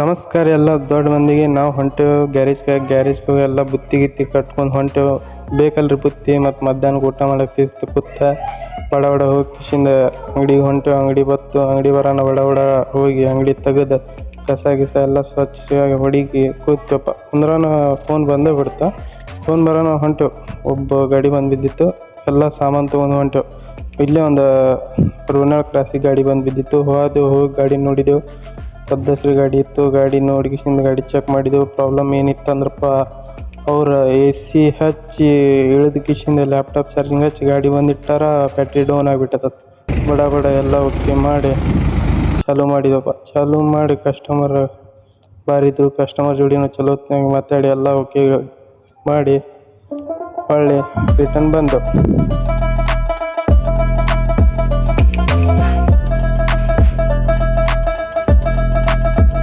ನಮಸ್ಕಾರ ಎಲ್ಲ ದೊಡ್ಡ ಮಂದಿಗೆ. ನಾವು ಹೊಂಟೇವು ಗ್ಯಾರೇಜ್ಗೆ ಹೋಗಿ ಎಲ್ಲ ಬುತ್ತಿ ಗಿತ್ತಿ ಕಟ್ಕೊಂಡು ಹೊಂಟೇವು. ಬೇಕಲ್ರಿ ಬುತ್ತಿ. ಮತ್ತು ಮಧ್ಯಾಹ್ನಕ್ಕೆ ಊಟ ಮಾಡಕ್ಕೆ ಸಿಕ್ತು ಕೂತ ಬಡ ಹೋಗಿ ಕಿಶಿಂದ ಅಂಗಡಿಗೆ ಹೊಂಟೇವು. ಅಂಗಡಿ ಬರೋಣ ಬಡ ಹೋಗಿ ಅಂಗಡಿ ತೆಗೆದು ಕಸ ಗಿಸ ಎಲ್ಲ ಸ್ವಚ್ಛವಾಗಿ ಹೊಡಿಗೆ ಕೂತಪ್ಪ ಕುಂದ್ರಾನ ಫೋನ್ ಬಂದೇ ಬಿಡ್ತಾ. ಫೋನ್ ಬರೋಣ ಹೊಂಟೇವು. ಒಬ್ಬ ಗಾಡಿ ಬಂದು ಬಿದ್ದಿತ್ತು. ಎಲ್ಲ ಸಾಮಾನು ತೊಗೊಂಡು ಹೊಂಟೇವು. ಇಲ್ಲೇ ಒಂದು ರೋನಾಳ್ ಕ್ರಾಸಿಗೆ ಗಾಡಿ ಬಂದು ಬಿದ್ದಿತ್ತು. ಹೋಗಿ ಗಾಡಿ ನೋಡಿದೆವು. ಪದ್ದಶ್ರೀ ಗಾಡಿ ಇತ್ತು. ಗಾಡಿ ನೋಡ್ಕಿಸಿಂದ ಗಾಡಿ ಚೆಕ್ ಮಾಡಿದೆವು. ಪ್ರಾಬ್ಲಮ್ ಏನಿತ್ತು ಅಂದ್ರಪ್ಪ, ಅವ್ರ AC ಹಚ್ಚಿ ಇಳಿದ ಕಿಶಿಂದ ಲ್ಯಾಪ್ಟಾಪ್ ಚಾರ್ಜಿಂಗ್ ಹಚ್ಚಿ ಗಾಡಿ ಬಂದಿಟ್ಟಾರ. Battery down ಆಗಿಬಿಟ್ಟದ. ಬಡ ಎಲ್ಲ ಓಕೆ ಮಾಡಿ ಚಾಲೂ ಮಾಡಿದೆವಪ್ಪ. ಚಾಲೂ ಮಾಡಿ ಕಸ್ಟಮರ್ ಬಾರಿದ್ರು. ಕಸ್ಟಮರ್ ಜೋಡಿನೂ ಚಲೋತ್ನಾಗ ಮಾತಾಡಿ ಎಲ್ಲ ಓಕೆ ಮಾಡಿ ಹೊಳ್ಳಿ ರಿಟರ್ನ್ ಬಂದೆವು.